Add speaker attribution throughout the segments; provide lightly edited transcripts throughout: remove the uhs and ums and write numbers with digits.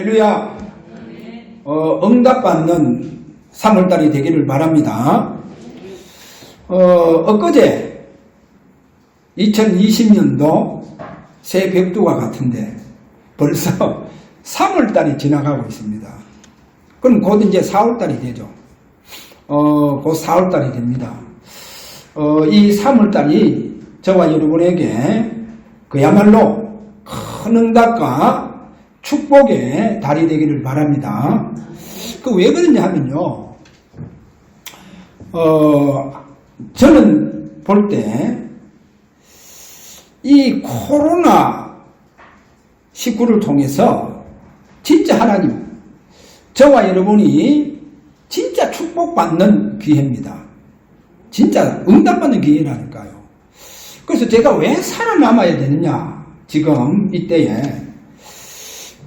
Speaker 1: 할렐루야. 응답받는 3월달이 되기를 바랍니다. 엊그제 2020년도 새 벽두가 같은데 벌써 3월달이 지나가고 있습니다. 그럼 곧 이제 4월달이 되죠. 곧 4월달이 됩니다. 이 3월달이 저와 여러분에게 그야말로 큰 응답과 축복의 달이 되기를 바랍니다. 그 왜 그러냐 하면요. 저는 볼 때 이 코로나 19를 통해서 진짜 하나님, 저와 여러분이 진짜 축복받는 기회입니다. 진짜 응답받는 기회라니까요. 그래서 제가 왜 살아남아야 되느냐, 지금 이때에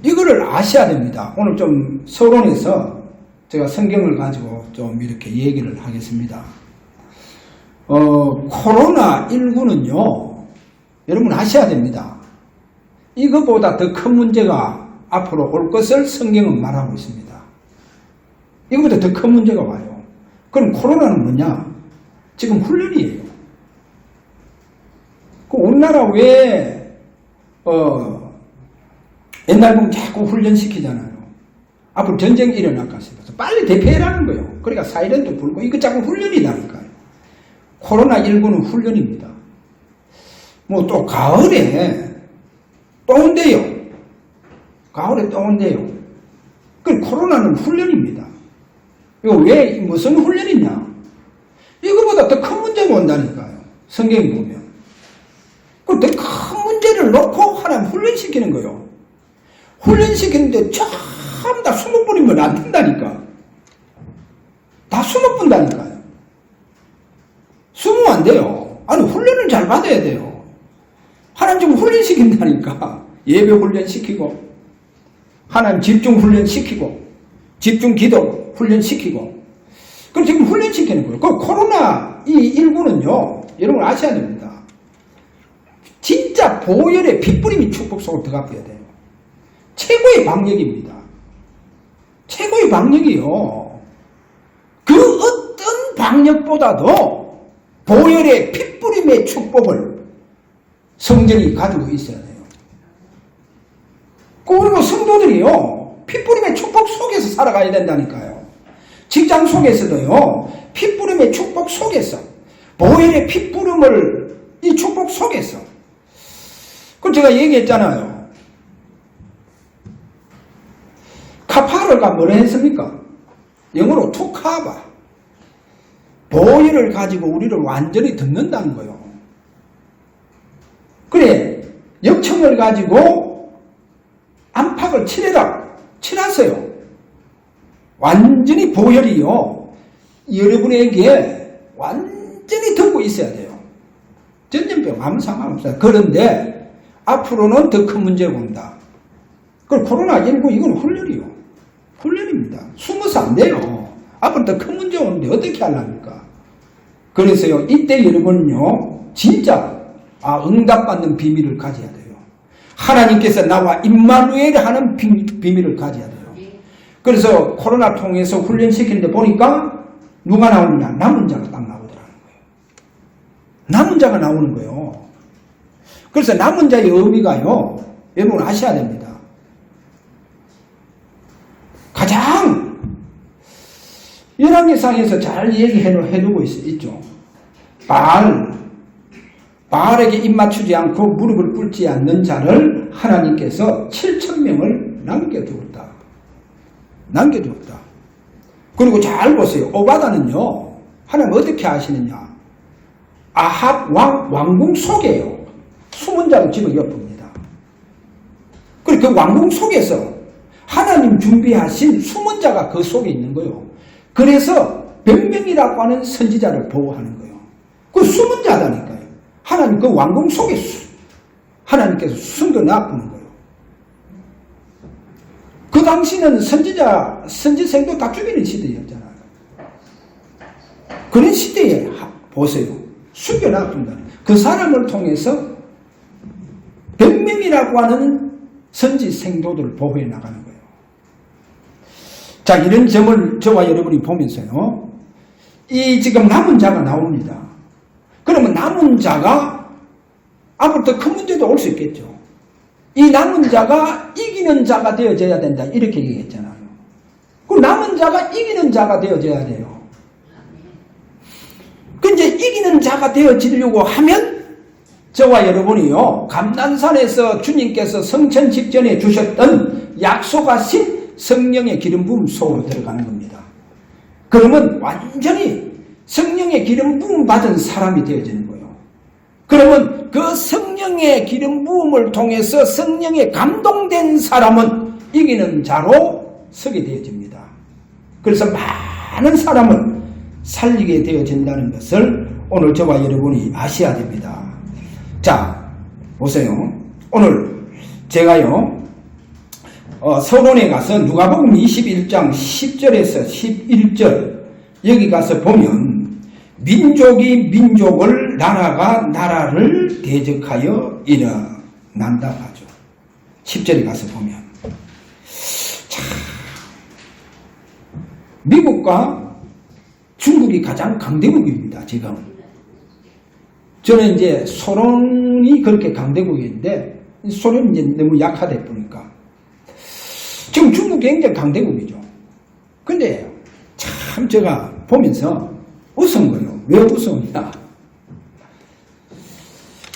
Speaker 1: 이거를 아셔야 됩니다. 오늘 좀 서론에서 제가 성경을 가지고 좀 이렇게 얘기를 하겠습니다. 코로나19는요, 여러분 아셔야 됩니다. 이거보다 더 큰 문제가 앞으로 올 것을 성경은 말하고 있습니다. 이거보다 더 큰 문제가 와요. 그럼 코로나는 뭐냐? 지금 훈련이에요. 그 우리나라 왜 옛날 보면 자꾸 훈련시키잖아요. 앞으로 전쟁이 일어날 것 같습니다. 빨리 대피해라는 거예요. 그러니까 사이렌도 불고 이거 자꾸 훈련이라니까요. 코로나19는 훈련입니다. 뭐 또 가을에 또 온대요. 가을에 또 온대요. 그 코로나는 훈련입니다. 이거 왜 무슨 훈련이냐? 이거보다 더 큰 문제가 온다니까요. 성경에 보면. 그 더 큰 문제를 놓고 하나님 훈련시키는 거예요. 훈련시키는데 참 다 숨어버리면 안 된다니까. 다 숨어본다니까요. 숨으면 안 돼요. 아니 훈련을 잘 받아야 돼요. 하나님 지금 훈련시킨다니까. 예배 훈련시키고 하나님 집중 훈련시키고 집중 기도 훈련시키고 그럼 지금 훈련시키는 거예요. 그 코로나 이 19는요 여러분 아셔야 됩니다. 진짜 보혈의 핏뿌림이 축복 속으로 들어가야 돼요. 최고의 방역입니다. 최고의 방역이요. 그 어떤 방역보다도 보혈의 핏뿌림의 축복을 성전이 가지고 있어야 돼요. 그리고 성도들이요 핏뿌림의 축복 속에서 살아가야 된다니까요. 직장 속에서도요 핏뿌림의 축복 속에서 보혈의 핏뿌림을 이 축복 속에서 그럼 제가 얘기했잖아요. 카파르가 뭐라 했습니까? 영어로 투카바. 보혈을 가지고 우리를 완전히 덮는다는 거예요. 그래, 역청을 가지고 안팎을 칠하세요. 완전히 보혈이요. 여러분에게 완전히 덮고 있어야 돼요. 전염병 아무 상관없어요. 그런데 앞으로는 더 큰 문제가 온다. 그 코로나19 이건 훈련이요. 훈련입니다. 숨어서 안 돼요. 앞으로 더 큰 문제 오는데 어떻게 하려니까. 그래서요, 이때 여러분은요, 진짜, 응답받는 비밀을 가져야 돼요. 하나님께서 나와 임마누엘 하는 비밀을 가져야 돼요. 그래서 코로나 통해서 훈련시키는데 보니까 누가 나오느냐? 남은 자가 딱 나오더라는 거예요. 남은 자가 나오는 거예요. 그래서 남은 자의 의미가요, 여러분 아셔야 됩니다. 가장 열왕기상에서 잘 얘기해두고 있죠. 바알에게 입맞추지 않고 무릎을 꿇지 않는 자를 하나님께서 7,000명을 남겨두었다. 그리고 잘 보세요. 오바다는요, 하나님 어떻게 하시느냐? 아합 왕궁 속에요. 숨은 자를 집어엿봅니다. 그리고 그 왕궁 속에서 하나님 준비하신 숨은 자가 그 속에 있는 거예요. 그래서 변명이라고 하는 선지자를 보호하는 거예요. 그 숨은 자다니까요. 하나님 그 왕궁 속에 하나님께서 숨겨놔두는 거예요. 그 당시는 선지생도 다 죽이는 시대였잖아요. 그런 시대에 보세요. 숨겨놔둔다. 그 사람을 통해서 변명이라고 하는 선지 생도들을 보호해 나가는 거예요. 자, 이런 점을 저와 여러분이 보면서요, 이 지금 남은 자가 나옵니다. 그러면 남은 자가 앞으로 더 큰 문제도 올 수 있겠죠. 이 남은 자가 이기는 자가 되어져야 된다. 이렇게 얘기했잖아요. 그 남은 자가 이기는 자가 되어져야 돼요. 그 이제 이기는 자가 되어지려고 하면 저와 여러분이요, 감난산에서 주님께서 성천 직전에 주셨던 약속하신 성령의 기름 부음 속으로 들어가는 겁니다. 그러면 완전히 성령의 기름 부음 받은 사람이 되어지는 거예요. 그러면 그 성령의 기름 부음을 통해서 성령에 감동된 사람은 이기는 자로 서게 되어집니다. 그래서 많은 사람을 살리게 되어진다는 것을 오늘 저와 여러분이 아셔야 됩니다. 자, 보세요. 오늘 제가요, 서론에 가서 누가복음 21장 10절에서 11절 여기 가서 보면 민족이 민족을, 나라가 나라를 대적하여 일어난다 하죠. 10절에 가서 보면, 자, 미국과 중국이 가장 강대국입니다. 지금 저는 이제 소련이 그렇게 강대국인데 소련이 이제 너무 약하다 보니까 지금 중국이 굉장히 강대국이죠. 근데 참 제가 보면서 웃은 거예요. 왜 웃었냐?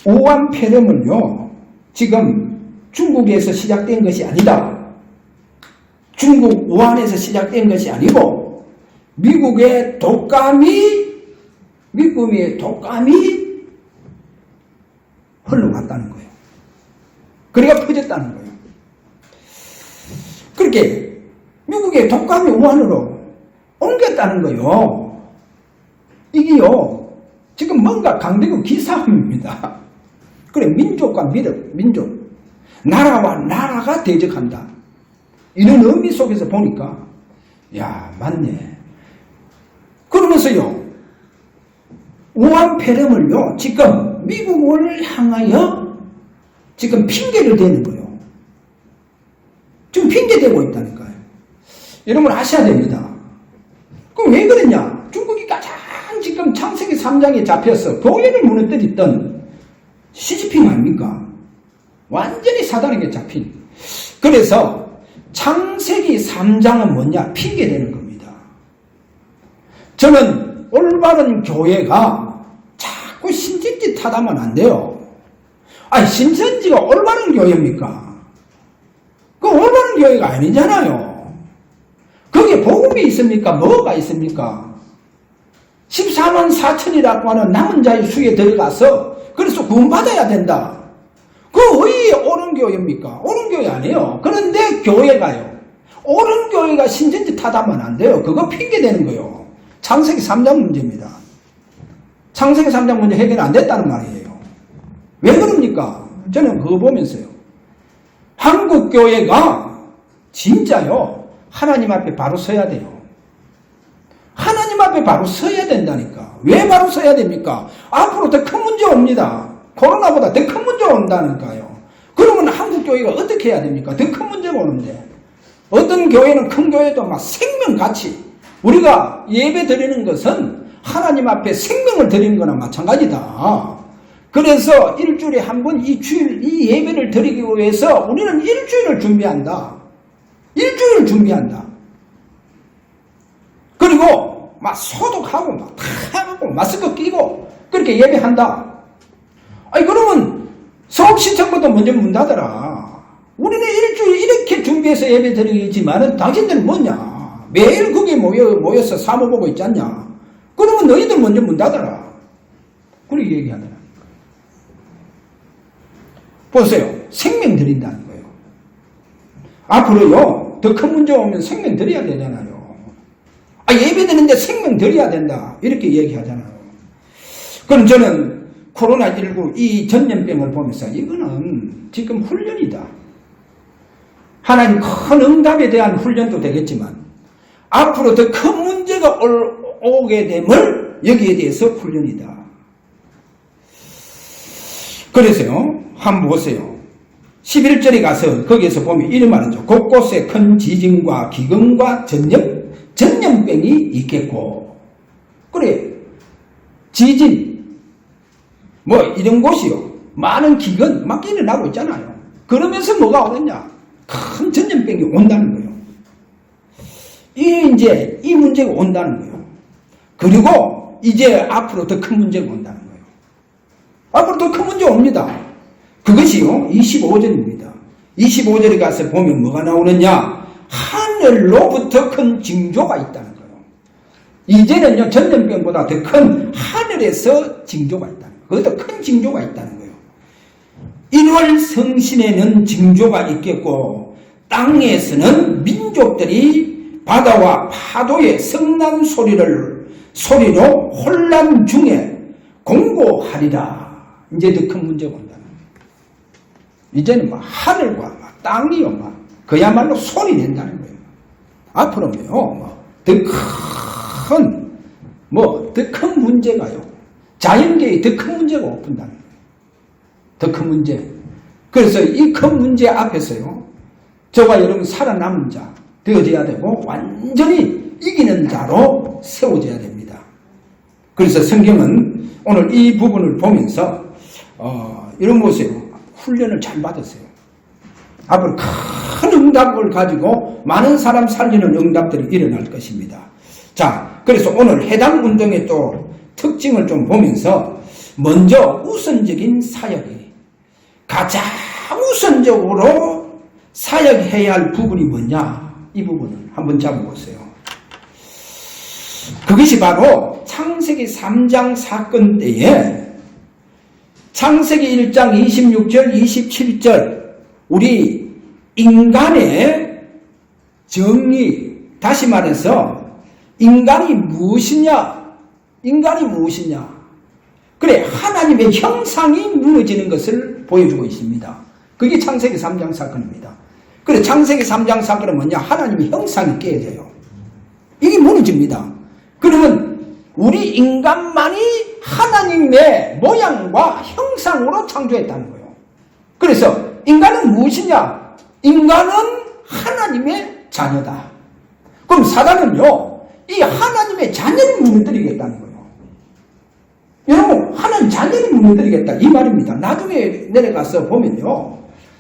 Speaker 1: 우한 폐렴을요, 지금 중국에서 시작된 것이 아니다. 중국 우한에서 시작된 것이 아니고 미국의 독감이 흘러갔다는 거예요. 그러니까 퍼졌다는 거예요. 그렇게 미국의 독감이 우한으로 옮겼다는 거예요. 이게요, 지금 뭔가 강대국 기싸움입니다. 그래, 민족과 민족, 나라와 나라가 대적한다. 이런 의미 속에서 보니까, 야, 맞네. 그러면서요, 우한 폐렴을요, 지금 미국을 향하여 지금 핑계를 대는 거예요. 지금 핑계대고 있다니까요. 여러분 아셔야 됩니다. 그럼 왜 그러냐? 중국이 가장 지금 창세기 3장에 잡혀서 교회를 무너뜨렸던 시진핑 아닙니까? 완전히 사단에게 잡힌. 그래서 창세기 3장은 뭐냐? 핑계대는 겁니다. 저는 올바른 교회가 자꾸 신천지 탓하면 안 돼요. 아니, 신천지가 올바른 교회입니까? 그 올바른 교회가 아니잖아요. 거기에 복음이 있습니까? 뭐가 있습니까? 14만 4천이라고 하는 남은 자의 수에 들어가서 그래서 구원받아야 된다. 그 왜 옳은 교회입니까? 옳은 교회 아니에요. 그런데 교회가요, 옳은 교회가 신천지 탓하면 안 돼요. 그거 핑계대는 거예요. 창세기 3장 문제입니다. 창세기 3장 문제 해결 안 됐다는 말이에요. 왜 그럽니까? 저는 그거 보면서요, 한국 교회가 진짜요, 하나님 앞에 바로 서야 돼요. 하나님 앞에 바로 서야 된다니까. 왜 바로 서야 됩니까? 앞으로 더 큰 문제 옵니다. 코로나보다 더 큰 문제 온다니까요. 그러면 한국 교회가 어떻게 해야 됩니까? 더 큰 문제가 오는데, 어떤 교회는 큰 교회도 막 생명같이, 우리가 예배 드리는 것은 하나님 앞에 생명을 드리는 거나 마찬가지다. 그래서 일주일에 한 번 이 예배를 드리기 위해서 우리는 일주일을 준비한다. 일주일을 준비한다. 그리고 막 소독하고 막 다 하고 마스크 끼고 그렇게 예배한다. 아니, 그러면 서울시청부터 먼저 문 닫아라. 우리는 일주일 이렇게 준비해서 예배 드리지만은 당신들은 뭐냐? 매일 거기에 모여서 사모 보고 있지 않냐? 그러면 너희들 먼저 문 닫아라. 그렇게 얘기하더라. 보세요. 생명 드린다는 거예요. 앞으로요, 더 큰 문제 오면 생명 드려야 되잖아요. 아, 예배 드리는데 생명 드려야 된다. 이렇게 얘기하잖아요. 그럼 저는 코로나19 이 전염병을 보면서 이거는 지금 훈련이다. 하나님 큰 응답에 대한 훈련도 되겠지만 앞으로 더 큰 문제가 오게 됨을 여기에 대해서 훈련이다. 그래서요, 한번 보세요. 11절에 가서 거기에서 보면 이런 말이죠. 곳곳에 큰 지진과 기근과 전염병이 있겠고. 그래, 지진, 뭐 이런 곳이요. 많은 기근 막 일어나고 있잖아요. 그러면서 뭐가 오느냐? 큰 전염병이 온다는 거예요. 이 문제가 온다는 거예요. 그리고 이제 앞으로 더 큰 문제가 온다는 거예요. 앞으로 더 큰 문제가 옵니다. 그것이요, 25절입니다. 25절에 가서 보면 뭐가 나오느냐? 하늘로부터 큰 징조가 있다는 거예요. 이제는요, 전염병보다 더 큰 하늘에서 징조가 있다는 거예요. 그것도 큰 징조가 있다는 거예요. 1월 성신에는 징조가 있겠고, 땅에서는 민족들이 바다와 파도의 성난 소리로 혼란 중에 공고하리라. 이제 더 큰 문제가 온다는 거예요. 이제는 막 하늘과 막 땅이요, 막 그야말로 소리 낸다는 거예요. 앞으로는요, 더 큰 문제가요. 자연계에 더 큰 문제가 오픈다는 거예요. 더 큰 문제. 그래서 이 큰 문제 앞에서요, 저와 여러분 살아남은 자 되어져야 되고, 완전히 이기는 자로 세워져야 됩니다. 그래서 성경은 오늘 이 부분을 보면서, 이런 모습으로 훈련을 잘 받았어요. 앞으로 큰 응답을 가지고 많은 사람 살리는 응답들이 일어날 것입니다. 자, 그래서 오늘 해당 운동의 또 특징을 좀 보면서, 먼저 우선적인 사역이, 가장 우선적으로 사역해야 할 부분이 뭐냐? 이 부분을 한번 잡아보세요. 그것이 바로 창세기 3장 사건 때에 창세기 1장 26절, 27절 우리 인간의 정의, 다시 말해서 인간이 무엇이냐? 인간이 무엇이냐? 그래, 하나님의 형상이 무너지는 것을 보여주고 있습니다. 그게 창세기 3장 사건입니다. 그래, 창세기 3장 사건은 뭐냐? 하나님의 형상이 깨져요. 이게 무너집니다. 그러면 우리 인간만이 하나님의 모양과 형상으로 창조했다는 거예요. 그래서 인간은 무엇이냐? 인간은 하나님의 자녀다. 그럼 사단은요, 이 하나님의 자녀를 무너뜨리겠다는 거예요. 여러분, 하나님 자녀를 무너뜨리겠다, 이 말입니다. 나중에 내려가서 보면요,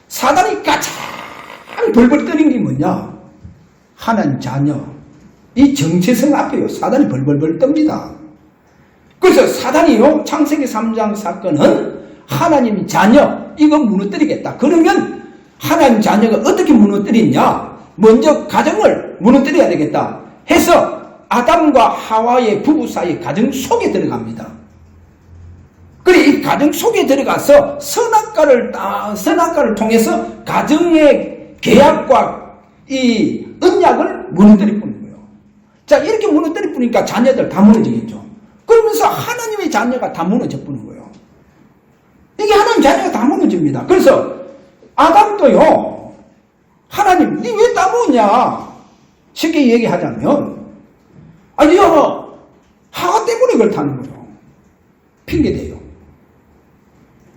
Speaker 1: 사단이 가장 벌벌 떠는 게 뭐냐? 하나님 자녀. 이 정체성 앞에요, 사단이 벌벌벌 뜹니다. 그래서 사단이요, 창세기 3장 사건은 하나님 자녀, 이거 무너뜨리겠다. 그러면 하나님 자녀가 어떻게 무너뜨리냐? 먼저 가정을 무너뜨려야 되겠다 해서 아담과 하와의 부부 사이 가정 속에 들어갑니다. 그래, 이 가정 속에 들어가서 선악과를 통해서 가정의 계약과 이 언약을 무너뜨려 뿌는 거예요. 자, 이렇게 무너뜨려 뿌니까 자녀들 다 무너지겠죠. 그러면서 하나님의 자녀가 다 무너져 뿌는 거예요. 이게 하나님 자녀가 다 무너집니다. 그래서 아담도요, 하나님, 니 왜 따먹었냐? 쉽게 얘기하자면, 아니요, 하와 때문에 그렇다는 거예요. 핑계대요.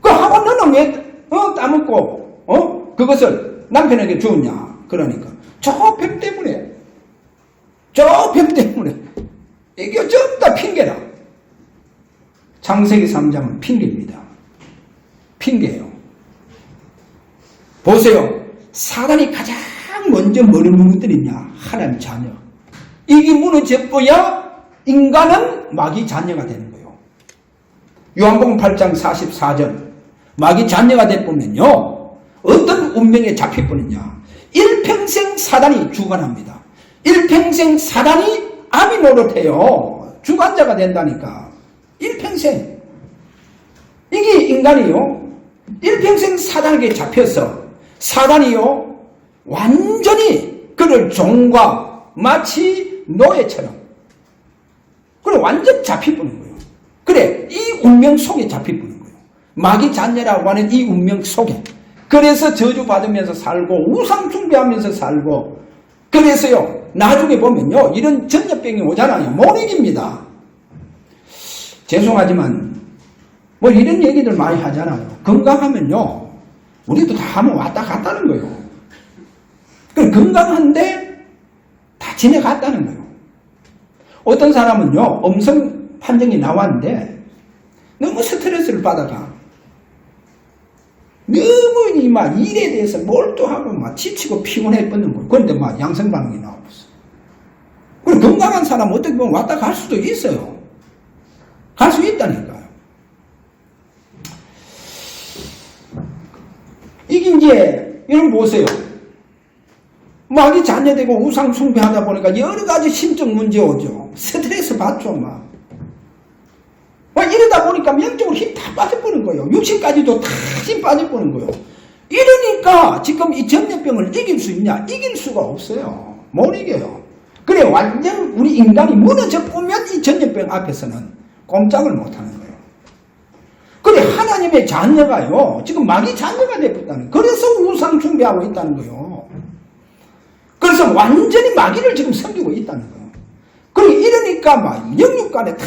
Speaker 1: 그 하와 너는 왜, 따먹고, 그것을 남편에게 주었냐? 그러니까, 저 뱀 때문에, 이게 전부 다 핑계라. 창세기 3장은 핑계입니다. 핑계예요. 보세요. 사단이 가장 먼저 뭐를 무너뜨리냐? 하나님 자녀. 이게 무너져야 인간은 마귀 자녀가 되는 거예요. 요한복음 8장 44절. 마귀 자녀가 되면요, 어떤 운명에 잡혀버리냐? 일평생 사단이 주관합니다. 일평생 사단이 아비 노릇해요. 주관자가 된다니까. 일평생. 이게 인간이요, 일평생 사단에게 잡혀서 사단이요, 완전히 그를 종과 마치 노예처럼, 그래, 완전 잡혀보는 거예요. 그래, 이 운명 속에 잡혀보는 거예요. 마귀 자녀라고 하는 이 운명 속에. 그래서 저주받으면서 살고, 우상 숭배하면서 살고, 그래서요, 나중에 보면요, 이런 전염병이 오잖아요. 못 이깁니다. 죄송하지만, 뭐 이런 얘기들 많이 하잖아요. 건강하면요, 우리도 다 하면 왔다 갔다는 거예요. 건강한데 다 지내갔다는 거예요. 어떤 사람은요, 음성 판정이 나왔는데 너무 스트레스를 받아가. 너무 막 일에 대해서 몰두하고 막 지치고 피곤해 뻗는 거예요. 그런데 막 양성 반응이 나와버렸어. 그리고 건강한 사람 어떻게 보면 왔다 갈 수도 있어요. 갈 수 있다니까요. 이게 이제 여러분 보세요. 막이 잔여되고 우상 숭배하다 보니까 여러 가지 심적 문제 오죠. 스트레스 받죠, 막. 이러다 보니까 영적으로 힘 다 빠져버린 거예요. 육신까지도 다 힘 빠져버린 거예요. 이러니까 지금 이 전염병을 이길 수 있냐? 이길 수가 없어요. 못 이겨요. 그래, 완전 우리 인간이 무너져 보면 이 전염병 앞에서는 꼼짝을 못 하는 거예요. 그래, 하나님의 자녀가요, 지금 마귀 자녀가 되었다는 거예요. 그래서 우상 숭배하고 있다는 거예요. 그래서 완전히 마귀를 지금 섬기고 있다는 거예요. 그래, 이러니까 막 영육간에 다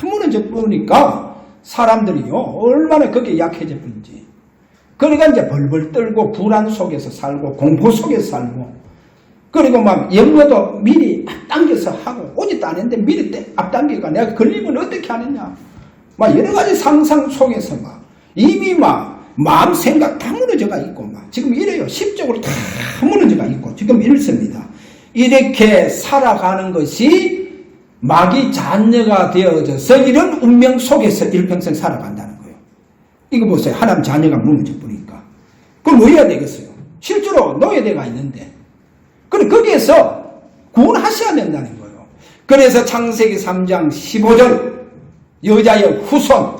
Speaker 1: 무너져 버리니까 사람들이요, 얼마나 거기에 약해져 버린지. 그러니까 이제 벌벌 떨고 불안 속에서 살고 공포 속에서 살고, 그리고 막 영어도 미리 앞당겨서 하고, 오지도 않았는데 미리 앞당기니까 내가 걸리면 어떻게 하느냐. 막 여러 가지 상상 속에서 막 이미 막 마음 생각 다 무너져가 있고 막 지금 이래요. 심적으로 다 무너져가 있고 지금 이렇습니다. 이렇게 살아가는 것이 마귀 자녀가 되어져서 이런 운명 속에서 일평생 살아간다는 거예요. 이거 보세요. 하나님 자녀가 무너져 버리니까. 그럼 뭐 해야 되겠어요? 실제로 노예대가 있는데. 그럼 거기에서 구원하셔야 된다는 거예요. 그래서 창세기 3장 15절 여자의 후손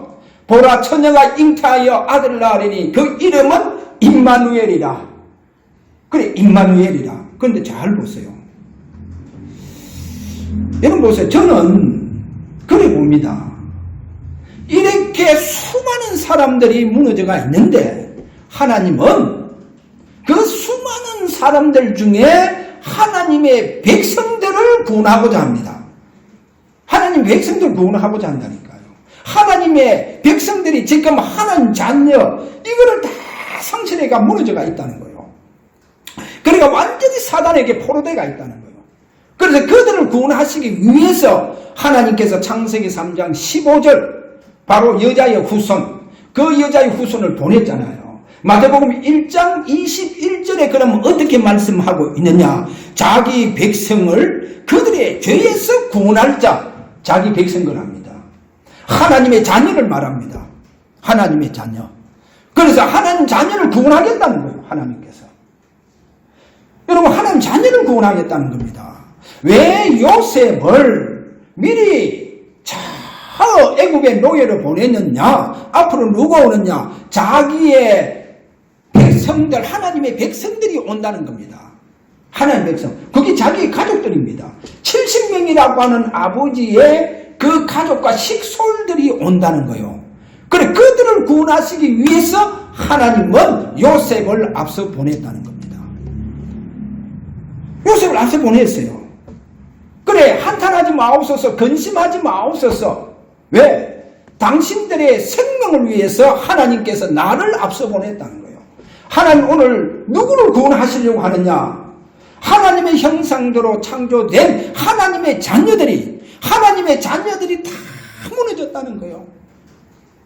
Speaker 1: 보라 처녀가 잉태하여 아들을 낳으리니 그 이름은 임마누엘이라. 그래, 임마누엘이라. 그런데 잘 보세요. 여러분 보세요. 저는 그래 봅니다. 이렇게 수많은 사람들이 무너져가 있는데 하나님은 그 수많은 사람들 중에 하나님의 백성들을 구원하고자 합니다. 하나님 백성들을 구원하고자 한다니까요. 하나님의 백성들이 지금 하나님 자녀 이거를 다 상실해가 무너져가 있다는 거예요. 그러니까 완전히 사단에게 포로되가 있다는 거예요. 그래서 그들을 구원하시기 위해서 하나님께서 창세기 3장 15절 바로 여자의 후손, 그 여자의 후손을 보냈잖아요. 마태복음 1장 21절에 그러면 어떻게 말씀하고 있느냐? 자기 백성을 그들의 죄에서 구원할 자, 자기 백성을 합니다. 하나님의 자녀를 말합니다. 하나님의 자녀. 그래서 하나님 자녀를 구원하겠다는 거예요. 하나님께서. 여러분, 하나님 자녀를 구원하겠다는 겁니다. 왜 요셉을 미리 저 애굽의 노예로 보냈느냐? 앞으로 누가 오느냐? 자기의 백성들, 하나님의 백성들이 온다는 겁니다. 하나님 백성. 그게 자기의 가족들입니다. 70명이라고 하는 아버지의 그 가족과 식솔들이 온다는 거예요. 그래, 그들을 구원하시기 위해서 하나님은 요셉을 앞서 보냈다는 겁니다. 요셉을 앞서 보냈어요. 그래, 한탄하지 마옵소서, 근심하지 마옵소서. 왜? 당신들의 생명을 위해서 하나님께서 나를 앞서 보냈다는 거예요. 하나님 오늘 누구를 구원하시려고 하느냐? 하나님의 형상대로 창조된 하나님의 자녀들이 다 무너졌다는 거예요.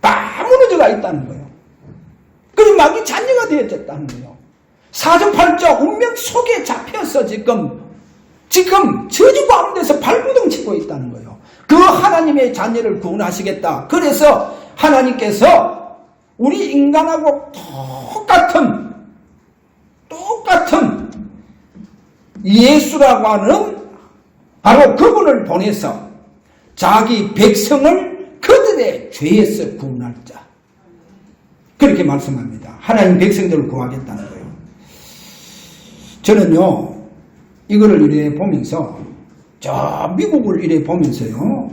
Speaker 1: 다 무너져가 있다는 거예요. 그리고 마귀 자녀가 되어졌다는 거예요. 사주팔자 운명 속에 잡혀서 지금 저주 가운데서 발부둥 치고 있다는 거예요. 그 하나님의 자녀를 구원하시겠다. 그래서 하나님께서 우리 인간하고 똑같은 예수라고 하는 바로 그분을 보내서 자기 백성을 그들의 죄에서 구원할 자. 그렇게 말씀합니다. 하나님 백성들을 구하겠다는 거예요. 저는요, 이거를 이래 보면서, 저 미국을 이래 보면서요,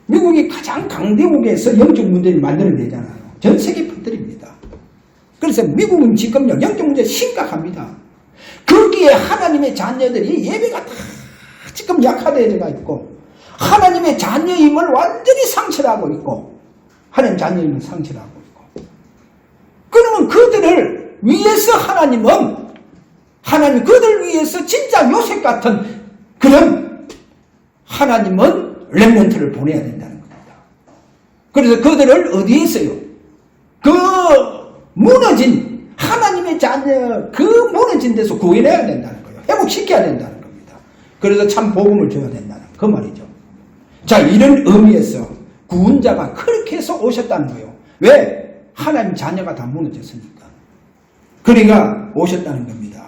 Speaker 1: 미국이 가장 강대국에서 영적 문제를 만들어내잖아요. 전 세계 퍼뜨립니다. 그래서 미국은 지금 영적 문제 심각합니다. 거기에 하나님의 자녀들이 예배가 다 지금 약화되어가 있고, 하나님의 자녀임을 완전히 상실하고 있고, 하나님 자녀임을 상실하고 있고, 그러면 그들을 위해서 하나님 그들 위해서 진짜 요셉 같은 그런 하나님은 렘넌트를 보내야 된다는 겁니다. 그래서 그들을 어디에서요? 그 무너진 하나님의 자녀 그 무너진 데서 구해내야 된다는 거예요. 회복시켜야 된다는 겁니다. 그래서 참 복음을 줘야 된다는 그 말이죠. 자, 이런 의미에서 구원자가 그렇게 해서 오셨다는 거예요. 왜? 하나님 자녀가 다 무너졌으니까. 그러니까 오셨다는 겁니다.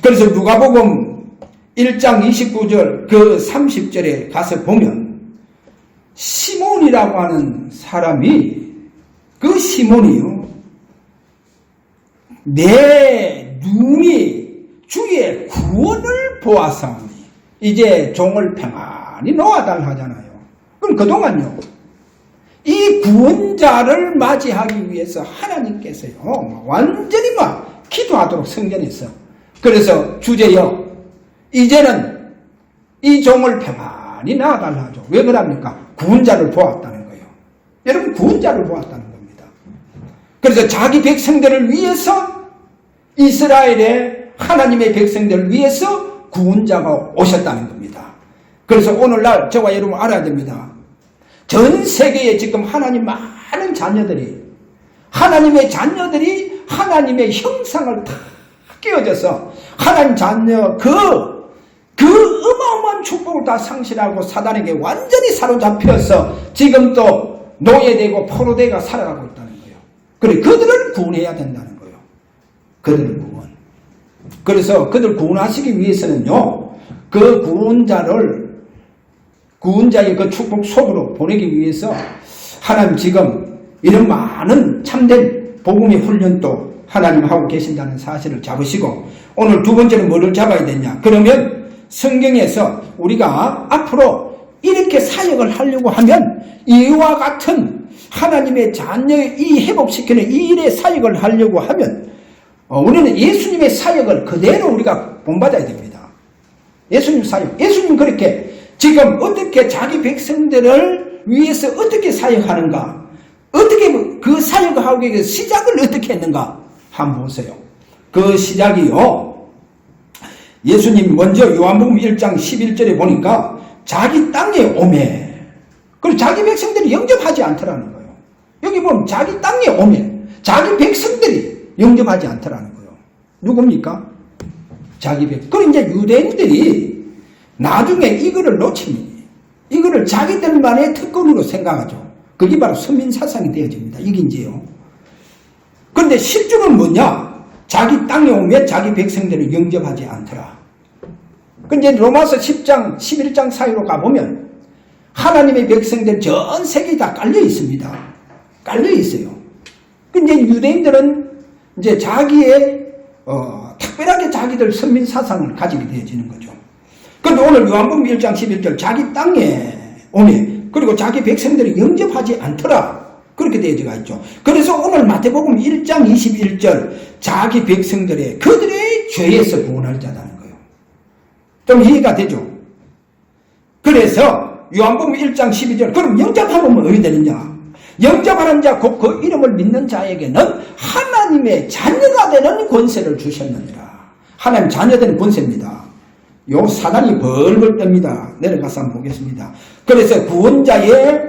Speaker 1: 그래서 누가복음 1장 29절 그 30절에 가서 보면 시몬이라고 하는 사람이 그 시몬이요. 내 눈이 주의 구원을 보아사오니 이제 종을 평안히 놓아달라 하잖아요. 그럼 그동안요. 이 구원자를 맞이하기 위해서 하나님께서요. 완전히 막 기도하도록 성전에서 그래서 주제여 이제는 이 종을 평안히 낳아달라 하죠. 왜 그럽니까? 구원자를 보았다는 거예요. 여러분 구원자를 보았다는 겁니다. 그래서 자기 백성들을 위해서 이스라엘의 하나님의 백성들을 위해서 구원자가 오셨다는 겁니다. 그래서 오늘날 저와 여러분 알아야 됩니다. 전 세계에 지금 하나님 많은 자녀들이 하나님의 형상을 다 끼워져서 하나님 자녀 그 어마어마한 축복을 다 상실하고 사단에게 완전히 사로잡혀서 지금 또 노예되고 포로되가 살아가고 있다는 거예요. 그래 그들을 구원해야 된다는 거예요. 그들을 구원. 그래서 그들 구원하시기 위해서는요. 그 구원자의 그 축복 속으로 보내기 위해서 하나님 지금 이런 많은 참된 복음의 훈련도 하나님 하고 계신다는 사실을 잡으시고 오늘 두 번째는 뭐를 잡아야 되냐? 그러면 성경에서 우리가 앞으로 이렇게 사역을 하려고 하면 이와 같은 하나님의 자녀의 이 회복시키는 이 일의 사역을 하려고 하면 우리는 예수님의 사역을 그대로 우리가 본받아야 됩니다. 예수님 사역. 예수님 그렇게 지금 어떻게 자기 백성들을 위해서 어떻게 사역하는가? 어떻게 그 사역을 하기 위해서 시작을 어떻게 했는가? 한번 보세요. 그 시작이요. 예수님 먼저 요한복음 1장 11절에 보니까 자기 땅에 오매. 그리고 자기 백성들이 영접하지 않더라는 거예요. 여기 보면 자기 땅에 오매. 자기 백성들이 영접하지 않더라는 거예요. 누굽니까? 자기 백성. 그리고 이제 유대인들이 나중에 이거를 놓치면 이거를 자기들만의 특권으로 생각하죠. 그게 바로 선민사상이 되어집니다. 이게 이제요. 그런데 실제로는 뭐냐? 자기 땅에 오면 자기 백성들을 영접하지 않더라. 근데 로마서 10장, 11장 사이로 가보면 하나님의 백성들 전 세계에 다 깔려 있습니다. 깔려 있어요. 근데 유대인들은 이제 자기의 특별하게 자기들 선민사상을 가지게 되어지는 거죠. 그런데 오늘 요한복음 1장 11절 자기 땅에 오매 그리고 자기 백성들이 영접하지 않더라. 그렇게 되어지가 있죠. 그래서 오늘 마태복음 1장 21절 자기 백성들의 그들의 죄에서 구원할 자라는 거예요. 좀 이해가 되죠? 그래서 요한복음 1장 12절 그럼 영접하면 뭐 어디 되느냐? 영접하는 자 곧 그 이름을 믿는 자에게는 하나님의 자녀가 되는 권세를 주셨느니라. 하나님 자녀 되는 권세입니다. 요 사단이 벌벌 떱니다. 내려가서 한번 보겠습니다. 그래서 구원자의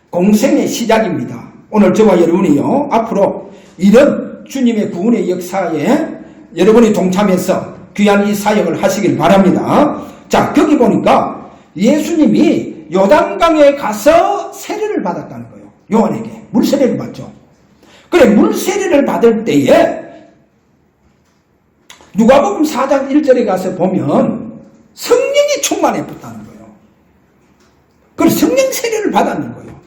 Speaker 1: 공생의 시작입니다. 오늘 저와 여러분이요 앞으로 이런 주님의 구원의 역사에 여러분이 동참해서 귀한 이 사역을 하시길 바랍니다. 자 거기 보니까 예수님이 요단강에 가서 세례를 받았다는 거예요. 요한에게 물세례를 받죠. 그래 물세례를 받을 때에 누가복음 4장 1절에 가서 보면 성령이 충만했다는 거예요. 그래 성령 세례를 받았는 거예요.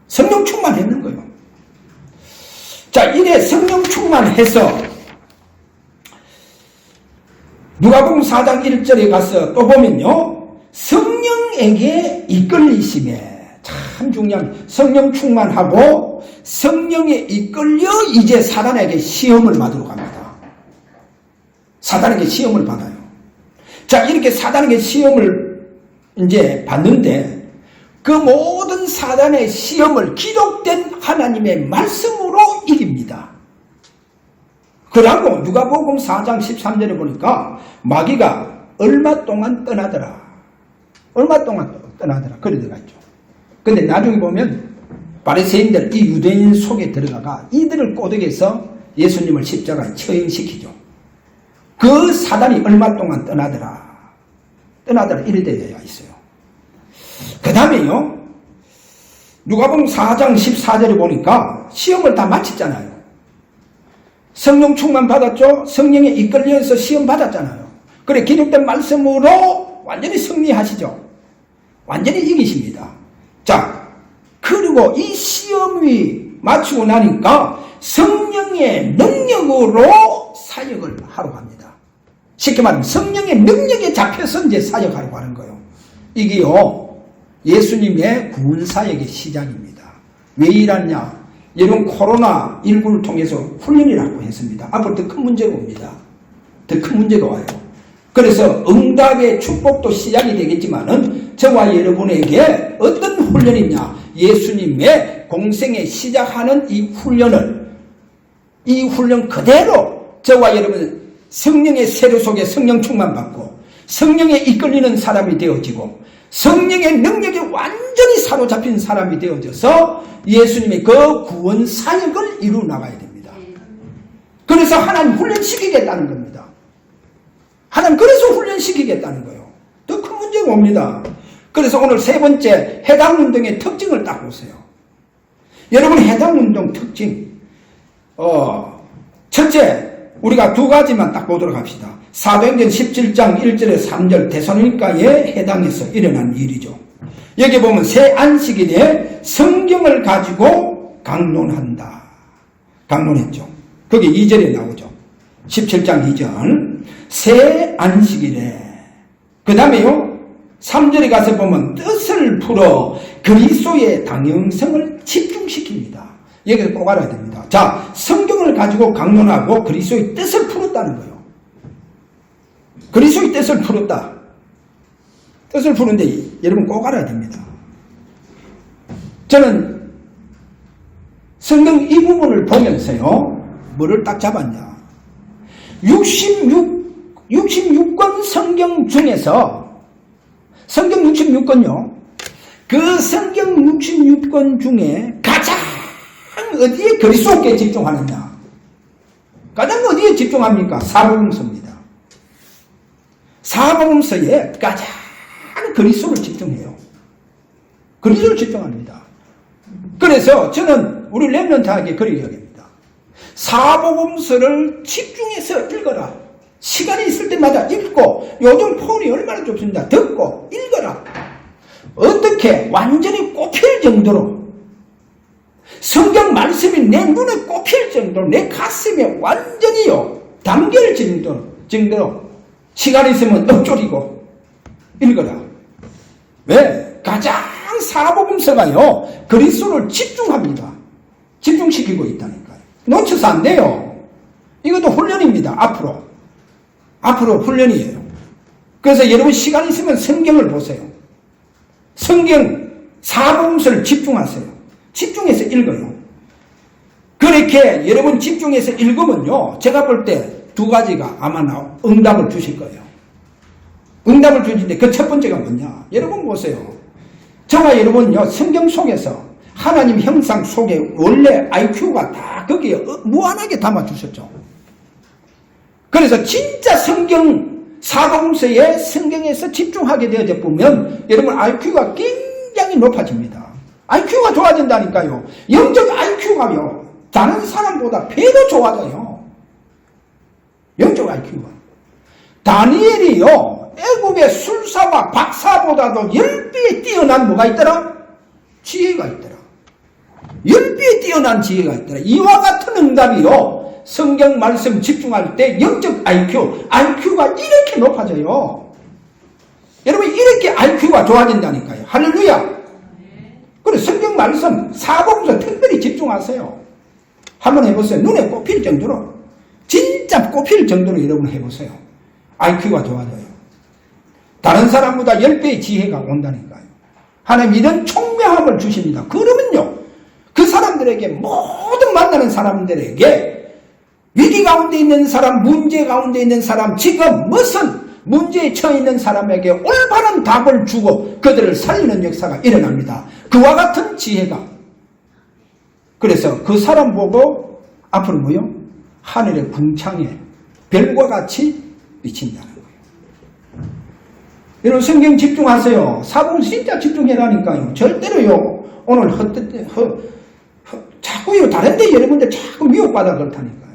Speaker 1: 성령 충만했는 거예요. 자 이래 성령 충만해서 누가복음 4장 1절에 가서 또 보면요 성령에게 이끌리심에 참 중요한 성령 충만하고 성령에 이끌려 이제 사단에게 시험을 받으러 갑니다. 사단에게 시험을 받아요. 자 이렇게 사단에게 시험을 이제 받는데 그 모든 사단의 시험을 기록된 하나님의 말씀으로 이깁니다. 그러고 누가복음 4장 13절에 보니까 마귀가 얼마 동안 떠나더라. 얼마 동안 떠나더라. 그래 들어갔죠. 근데 나중에 보면 바리새인들 이 유대인 속에 들어가가 이들을 꼬드겨서 예수님을 십자가에 처형시키죠. 그 사단이 얼마 동안 떠나더라. 이래 되어 있어요. 그 다음에요. 누가복음 4장 14절에 보니까 시험을 다 마쳤잖아요. 성령 충만 받았죠. 성령에 이끌려서 시험 받았잖아요. 그래 기록된 말씀으로 완전히 승리하시죠. 완전히 이기십니다. 자, 그리고 이 시험이 마치고 나니까 성령의 능력으로 사역을 하러 갑니다. 쉽게 말하면 성령의 능력에 잡혀서 이제 사역하려고 하는 거예요. 이게요 예수님의 구원사역의 시작입니다. 왜 이러냐? 여러분 코로나19를 통해서 훈련이라고 했습니다. 앞으로 더 큰 문제가 옵니다. 더 큰 문제가 와요. 그래서 응답의 축복도 시작이 되겠지만은 저와 여러분에게 어떤 훈련이냐? 예수님의 공생에 시작하는 이 훈련 그대로 저와 여러분 성령의 세례 속에 성령 충만 받고 성령에 이끌리는 사람이 되어지고 성령의 능력에 완전히 사로잡힌 사람이 되어져서 예수님의 그 구원 사역을 이루어 나가야 됩니다. 그래서 하나님 훈련시키겠다는 겁니다. 하나님 그래서 훈련시키겠다는 거예요. 더 큰 문제가 옵니다. 그래서 오늘 세 번째 해당운동의 특징을 딱 보세요. 여러분 해당운동 특징 첫째 우리가 두 가지만 딱 보도록 합시다. 사도행전 17장 1절에 3절 데살로니가에 해당해서 일어난 일이죠. 여기 보면 새 안식일에 성경을 가지고 강론한다. 강론했죠. 거기 2절에 나오죠. 17장 2절 새 안식일에 그 다음에요 3절에 가서 보면 뜻을 풀어 그리스도의 당형성을 집중시킵니다. 여기서 꼭 알아야 됩니다. 자, 성경을 가지고 강론하고 그리스도의 뜻을 풀었다는 거예요. 그리스도의 뜻을 풀었다. 뜻을 푸는데 여러분 꼭 알아야 됩니다. 저는 성경 이 부분을 보면서요. 뭐를 딱 잡았냐. 66권 성경 중에서 성경 66권요. 그 성경 66권 중에 가장 어디에 그리스도께 집중하느냐. 가장 어디에 집중합니까? 사복음서입니다. 사복음서에 가장 그리스도를 집중해요. 그리스도를 집중합니다. 그래서 저는 우리 렘넌트에게 그렇게 이야기합니다. 사복음서를 집중해서 읽어라. 시간이 있을 때마다 읽고 요즘 폰이 얼마나 좁습니다. 듣고 읽어라. 어떻게 완전히 꼽힐 정도로 성경 말씀이 내 눈에 꼽힐 정도로 내 가슴에 완전히요 담길 정도로 시간이 있으면 엎조리고 읽어라. 왜? 가장 사복음서가요 그리스도를 집중합니다. 집중시키고 있다니까요. 놓쳐서 안 돼요. 이것도 훈련입니다. 앞으로 훈련이에요. 그래서 여러분 시간 있으면 성경을 보세요. 성경 사복음서를 집중하세요. 집중해서 읽어요. 그렇게 여러분 집중해서 읽으면요 제가 볼 때 두 가지가 아마 응답을 주실 거예요. 응답을 주시는데 그 첫 번째가 뭐냐. 여러분 보세요. 저와 여러분요 성경 속에서 하나님 형상 속에 원래 IQ가 다 거기에 무한하게 담아주셨죠. 그래서 진짜 사복음서에 성경에서 집중하게 되어져 보면 여러분 IQ가 굉장히 높아집니다. IQ가 좋아진다니까요. 영적 IQ가요 다른 사람보다 배로 좋아져요. 영적 IQ가. 다니엘이요 애국의 술사와 박사보다도 10배에 뛰어난 뭐가 있더라? 지혜가 있더라. 10배에 뛰어난 지혜가 있더라. 이와 같은 응답이요 성경 말씀 집중할 때 영적 IQ가 이렇게 높아져요. 여러분 이렇게 IQ가 좋아진다니까요. 할렐루야. 그래 성경 말씀 사복음서 특별히 집중하세요. 한번 해보세요. 눈에 꼽힐 정도로 진짜 꼽힐 정도로 여러분 해보세요. IQ가 좋아져요. 다른 사람보다 10배의 지혜가 온다니까요. 하나님 이런 총명함을 주십니다. 그러면요 그 사람들에게 모든 만나는 사람들에게 위기 가운데 있는 사람, 문제 가운데 있는 사람, 지금 무슨 문제에 처해 있는 사람에게 올바른 답을 주고 그들을 살리는 역사가 일어납니다. 그와 같은 지혜가. 그래서 그 사람 보고 앞으로 뭐요? 하늘의 궁창에 별과 같이 비친다는 거예요. 여러분 성경 집중하세요. 사복은 진짜 집중해라니까요. 절대로요. 오늘 자꾸요 다른 데 여러분들 자꾸 미혹받아 그렇다니까요.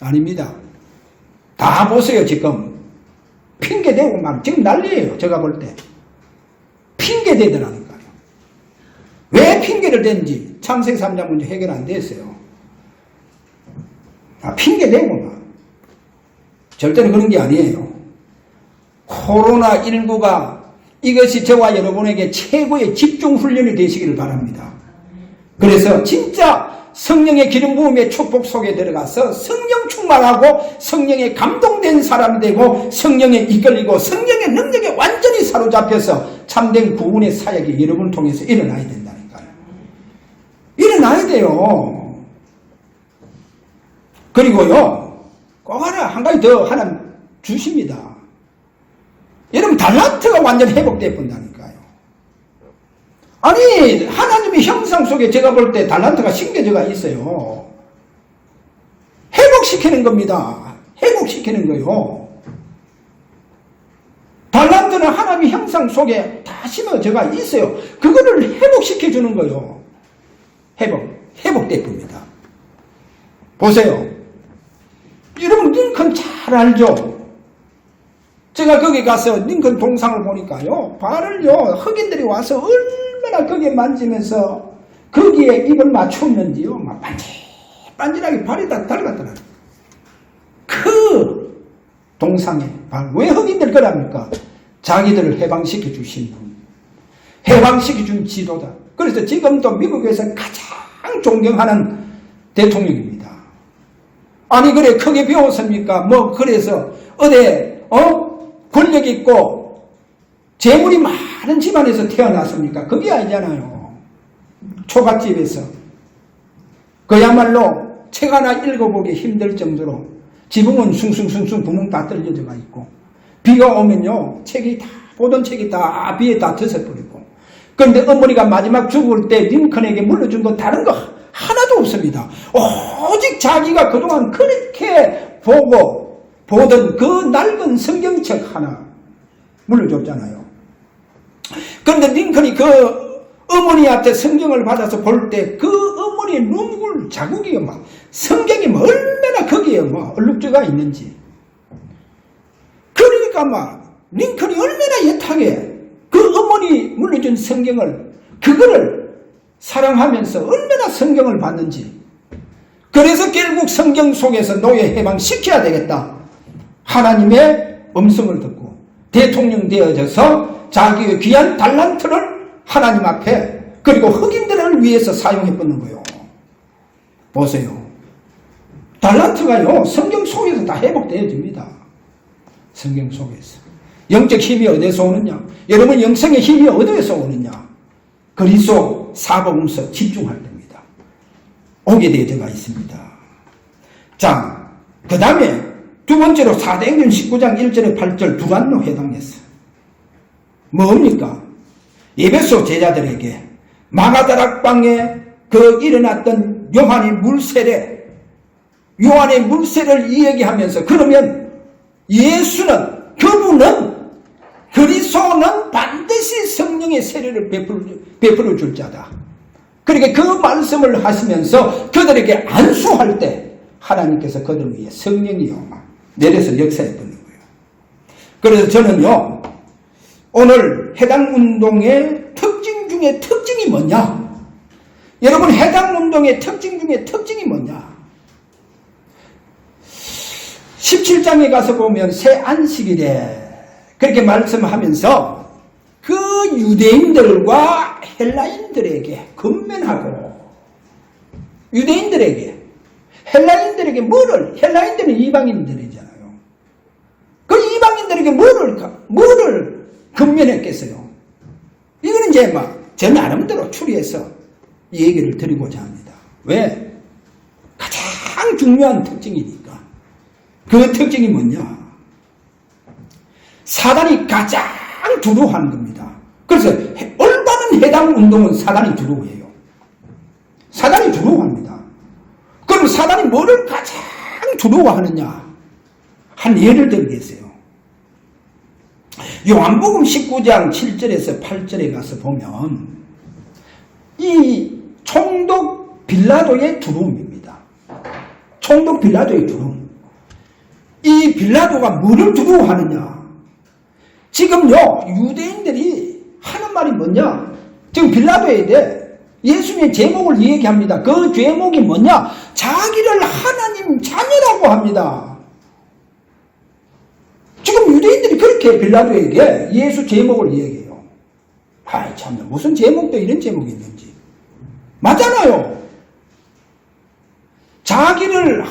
Speaker 1: 아닙니다. 다 보세요. 지금 핑계대고 막 지금 난리예요. 제가 볼 때 핑계대더라니까요. 왜 핑계를 댄지 창세기 3장 문제 해결 안 됐어요. 핑계대고 막 절대로 그런 게 아니에요. 코로나19가 이것이 저와 여러분에게 최고의 집중 훈련이 되시기를 바랍니다. 그래서 진짜 성령의 기름 부음의 축복 속에 들어가서 성령 충만하고 성령에 감동된 사람이 되고 성령에 이끌리고 성령의 능력에 완전히 사로잡혀서 참된 구원의 사역이 여러분을 통해서 일어나야 된다니까요. 일어나야 돼요. 그리고요, 꼭 하나, 한 가지 더 하나 주십니다. 여러분, 달란트가 완전 회복되어 본다니까요. 아니, 하나님의 형상 속에 제가 볼 때 달란트가 심겨져가 있어요. 회복시키는 겁니다. 회복시키는 거요. 달란트는 하나님의 형상 속에 다 심어져가 있어요. 그거를 회복시켜주는 거요. 회복되어 봅니다. 보세요. 여러분, 링컨 잘 알죠? 제가 거기 가서 링컨 동상을 보니까요, 발을요, 흑인들이 와서 얼마나 거기에 만지면서 거기에 입을 맞췄는지요, 막 반질반질하게 발이 다 달랐더라. 그 동상에 발. 왜 흑인들 그럽니까? 자기들을 해방시켜 주신 분. 해방시켜 준 지도자. 그래서 지금도 미국에서 가장 존경하는 대통령입니다. 아니, 그래, 크게 배웠습니까? 그래서, 권력 있고, 재물이 많은 집안에서 태어났습니까? 그게 아니잖아요. 초가집에서. 그야말로 책 하나 읽어보기 힘들 정도로 지붕은 숭숭숭숭 구멍 다 뚫려져가 있고, 비가 오면요, 보던 책이 다 비에 다 젖어버리고, 그런데 어머니가 마지막 죽을 때 링컨에게 물려준 거 다른 거 하나도 없습니다. 오직 자기가 그동안 그렇게 보던 그 낡은 성경책 하나 물려줬잖아요. 그런데 링컨이 그 어머니한테 성경을 받아서 볼 때 그 어머니의 눈물 자국이 막 성경이 얼마나 거기에 얼룩져가 있는지. 그러니까 막 링컨이 얼마나 애타게 그 어머니 물려준 성경을 그거를 사랑하면서 얼마나 성경을 봤는지. 그래서 결국 성경 속에서 노예 해방시켜야 되겠다. 하나님의 음성을 듣고 대통령 되어져서 자기의 귀한 달란트를 하나님 앞에 그리고 흑인들을 위해서 사용해 보는 거예요. 보세요. 달란트가요, 성경 속에서 다 회복되어집니다. 성경 속에서. 영적 힘이 어디서 오느냐? 여러분, 영성의 힘이 어디에서 오느냐? 그리스도 사복음서 집중할 때입니다. 오게 되어가 있습니다. 자, 그 다음에 두 번째로 사도행전 19장 1절에 8절 두란노 회당에서 뭡니까? 에베소 제자들에게 마가다락방에 그 일어났던 요한의 물세를 이야기하면서 그러면 예수는 그분은 그리스도는 반드시 성령의 세례를 베풀어 줄 자다. 그러니까 그 말씀을 하시면서 그들에게 안수할 때 하나님께서 그들을 위해 성령이요 내려서 역사해 보는 거예요. 그래서 저는요, 오늘 해당 운동의 특징 중에 특징이 뭐냐? 여러분, 해당 운동의 특징 중에 특징이 뭐냐? 17장에 가서 보면 새 안식일에 그렇게 말씀하면서 그 유대인들과 헬라인들에게 근면하고 헬라인들에게 헬라인들은 이방인들이잖아요. 그 이방인들에게 뭐를 근면했겠어요? 이거는 이제 제 나름대로 추리해서 이 얘기를 드리고자 합니다. 왜? 가장 중요한 특징이니까. 그 특징이 뭐냐? 사단이 가장 두려워하는 겁니다. 그래서 올바른 해당 운동은 사단이 두려워해요. 사단이 두려워합니다. 그럼 사단이 뭐를 가장 두려워하느냐? 한 예를 들겠어요. 요한복음 19장 7절에서 8절에 가서 보면 이 총독 빌라도의 두려움입니다. 총독 빌라도의 두려움. 이 빌라도가 뭐를 두려워하느냐? 지금요, 유대인들이 하는 말이 뭐냐? 지금 빌라도에 대해 예수님의 제목을 얘기합니다. 그 제목이 뭐냐? 자기를 하나님 자녀라고 합니다. 지금 유대인들이 그렇게 빌라도에게 예수 제목을 얘기해요. 아이, 참, 무슨 제목도 이런 제목이 있는지. 맞잖아요. 자기를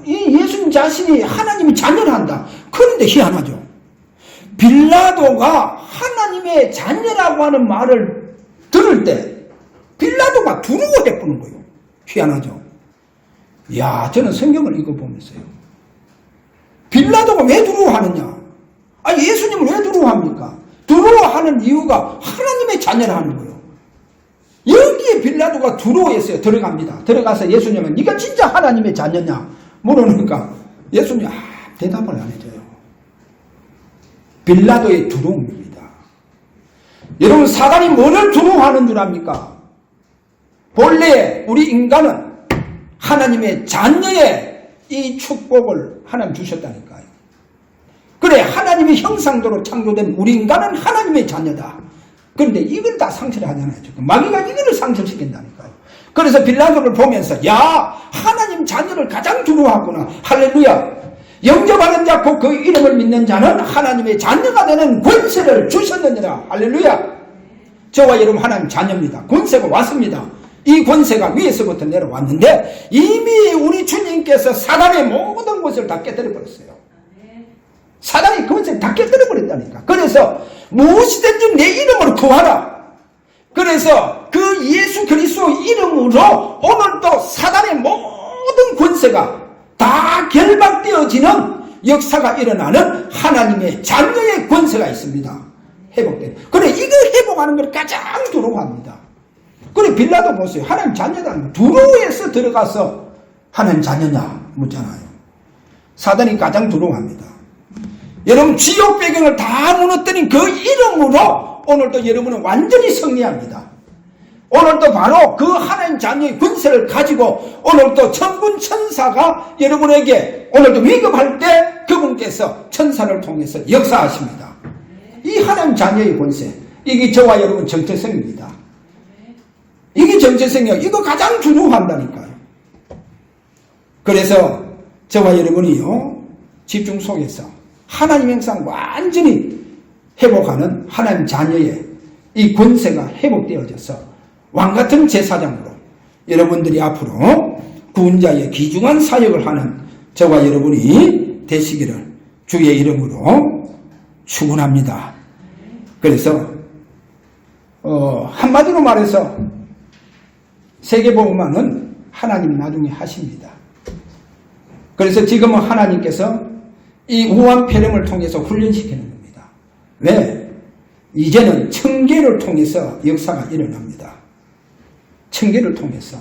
Speaker 1: 예수님 자신이 하나님의 자녀를 한다. 그런데 희한하죠. 빌라도가 하나님의 자녀라고 하는 말을 들을 때 빌라도가 두려워해 보는 거예요. 희한하죠. 이야, 저는 성경을 읽어보면서요. 빌라도가 왜 두려워하느냐? 아니, 예수님을 왜 두려워합니까? 두려워하는 이유가 하나님의 자녀라 하는 거예요. 여기에 빌라도가 두려워했어요. 들어갑니다. 들어가서 예수님은 네가 진짜 하나님의 자녀냐? 물으니까 예수님이 대답을 안 해줘요. 빌라도의 두려움입니다. 여러분, 사단이 뭐를 두려워하는 줄 압니까? 본래 우리 인간은 하나님의 자녀의 이 축복을 하나님 주셨다니까요. 그래, 하나님의 형상대로 창조된 우리 인간은 하나님의 자녀다. 그런데 이걸 다 상실하잖아요. 마귀가 이거를 상실시킨다니까요. 그래서 빌라도를 보면서 야, 하나님 자녀를 가장 두려워하구나. 할렐루야. 영접하는 자 곧 그 이름을 믿는 자는 하나님의 자녀가 되는 권세를 주셨느니라. 할렐루야. 저와 여러분 하나님 자녀입니다. 권세가 왔습니다. 이 권세가 위에서부터 내려왔는데 이미 우리 주님께서 사단의 모든 것을 다 깨뜨려버렸어요. 사단이 그 권세를 다 깨뜨려버렸다니까. 그래서 무엇이든지 내 이름으로 구하라. 그래서 그 예수 그리스도 이름으로 오늘도 사단의 모든 권세가 다 결박되어지는 역사가 일어나는 하나님의 자녀의 권세가 있습니다. 회복된. 그래, 이걸 회복하는 걸 가장 두려워합니다. 그래, 빌라도 보세요. 하나님 자녀다. 두려워해서 들어가서 하나님 자녀냐 묻잖아요. 사단이 가장 두려워합니다. 여러분, 지옥 배경을 다 무너뜨린 그 이름으로 오늘도 여러분은 완전히 승리합니다. 오늘도 바로 그 하나님 자녀의 권세를 가지고 오늘도 천군 천사가 여러분에게 오늘도 위급할 때 그분께서 천사를 통해서 역사하십니다. 이 하나님 자녀의 권세, 이게 저와 여러분 정체성입니다. 이게 정체성이에요. 이거 가장 두려워한다니까요. 그래서 저와 여러분이요, 집중 속에서 하나님 형상 완전히 회복하는 하나님 자녀의 이 권세가 회복되어져서 왕같은 제사장으로 여러분들이 앞으로 구원자의 귀중한 사역을 하는 저와 여러분이 되시기를 주의 이름으로 축원합니다. 그래서 한마디로 말해서 세계복음화는 하나님이 나중에 하십니다. 그래서 지금은 하나님께서 이 우한 폐렴을 통해서 훈련시키는 겁니다. 왜? 이제는 청계를 통해서 역사가 일어납니다. 청계를 통해서.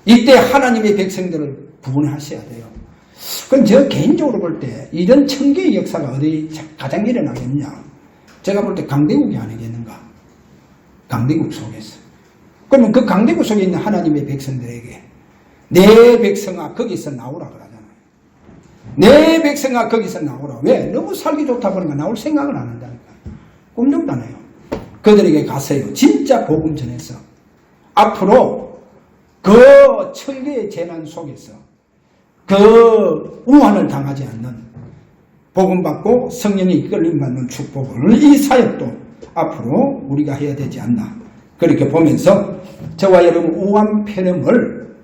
Speaker 1: 이때 하나님의 백성들을 구분하셔야 돼요. 그럼 제가 개인적으로 볼 때 이런 청계의 역사가 어디 가장 일어나겠냐? 제가 볼 때 강대국이 아니겠는가? 강대국 속에서. 그러면 그 강대국 속에 있는 하나님의 백성들에게 내 백성아 거기서 나오라 그러잖아요. 내 백성아 거기서 나오라. 왜? 너무 살기 좋다 보니까 나올 생각을 안 한다니까. 꿈쩍도 안 해요. 그들에게 가서요. 진짜 복음 전해서 앞으로 그 천계의 재난 속에서 그 우환을 당하지 않는 복음 받고 성령의 이끌림 받는 축복을 이 사역도 앞으로 우리가 해야 되지 않나. 그렇게 보면서 저와 여러분 우환 폐렴을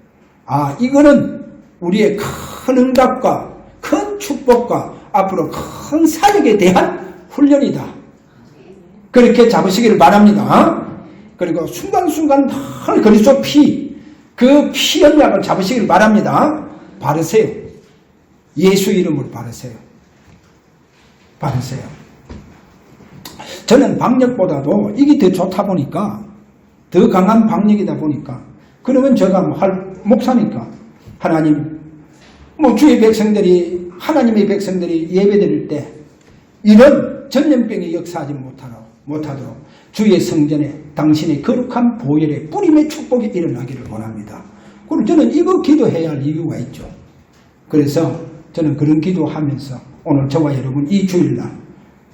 Speaker 1: 이거는 우리의 큰 응답과 큰 축복과 앞으로 큰 사역에 대한 훈련이다. 그렇게 잡으시기를 바랍니다. 그리고 순간순간 그리스도 피, 그 피 연약을 잡으시기를 바랍니다. 바르세요. 예수 이름으로 바르세요. 바르세요. 저는 방역보다도 이게 더 좋다 보니까, 더 강한 방역이다 보니까, 그러면 제가 목사니까 하나님, 주의 백성들이, 하나님의 백성들이 예배드릴 때 이런 전염병이 역사하지 못하도록 주의 성전에 당신의 거룩한 보혈의 뿌림의 축복이 일어나기를 원합니다. 그리고 저는 이거 기도해야 할 이유가 있죠. 그래서 저는 그런 기도하면서 오늘 저와 여러분 이 주일날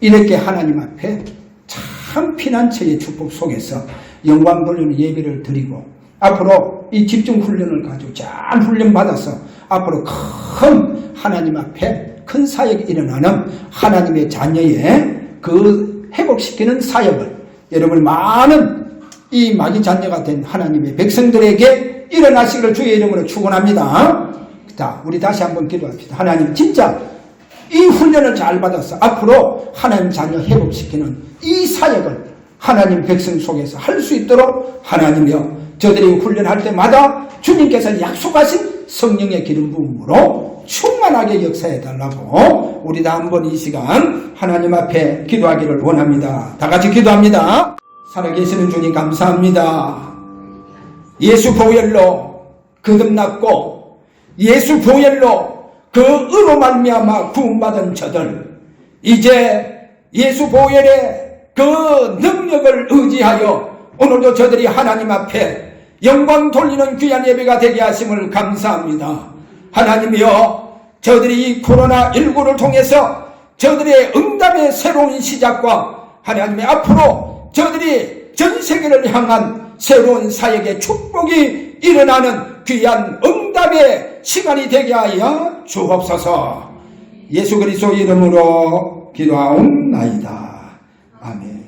Speaker 1: 이렇게 하나님 앞에 참 피난처의 축복 속에서 영광 돌리는 예배를 드리고, 앞으로 이 집중 훈련을 가지고 잘 훈련받아서 앞으로 큰 하나님 앞에 큰 사역이 일어나는 하나님의 자녀의 그 회복시키는 사역을 여러분 많은 이 마귀 자녀가 된 하나님의 백성들에게 일어나시기를 주의 이름으로 축원합니다. 자, 우리 다시 한번 기도합시다. 하나님, 진짜 이 훈련을 잘 받아서 앞으로 하나님 자녀 회복시키는 이 사역을 하나님 백성 속에서 할 수 있도록 하나님이여, 저들이 훈련할 때마다 주님께서 약속하신 성령의 기름 부음으로 충만하게 역사해달라고 우리 다 한번 이 시간 하나님 앞에 기도하기를 원합니다. 다 같이 기도합니다. 살아계시는 주님 감사합니다. 예수 보혈로 거듭났고 예수 보혈로 그 의로 말미암아 구원받은 저들, 이제 예수 보혈의 그 능력을 의지하여 오늘도 저들이 하나님 앞에 영광 돌리는 귀한 예배가 되게 하심을 감사합니다. 하나님이여, 저들이 이 코로나19를 통해서 저들의 응답의 새로운 시작과 하나님의 앞으로 저들이 전 세계를 향한 새로운 사역의 축복이 일어나는 귀한 응답의 시간이 되게 하여 주옵소서. 예수 그리스도 이름으로 기도하옵나이다. 아멘.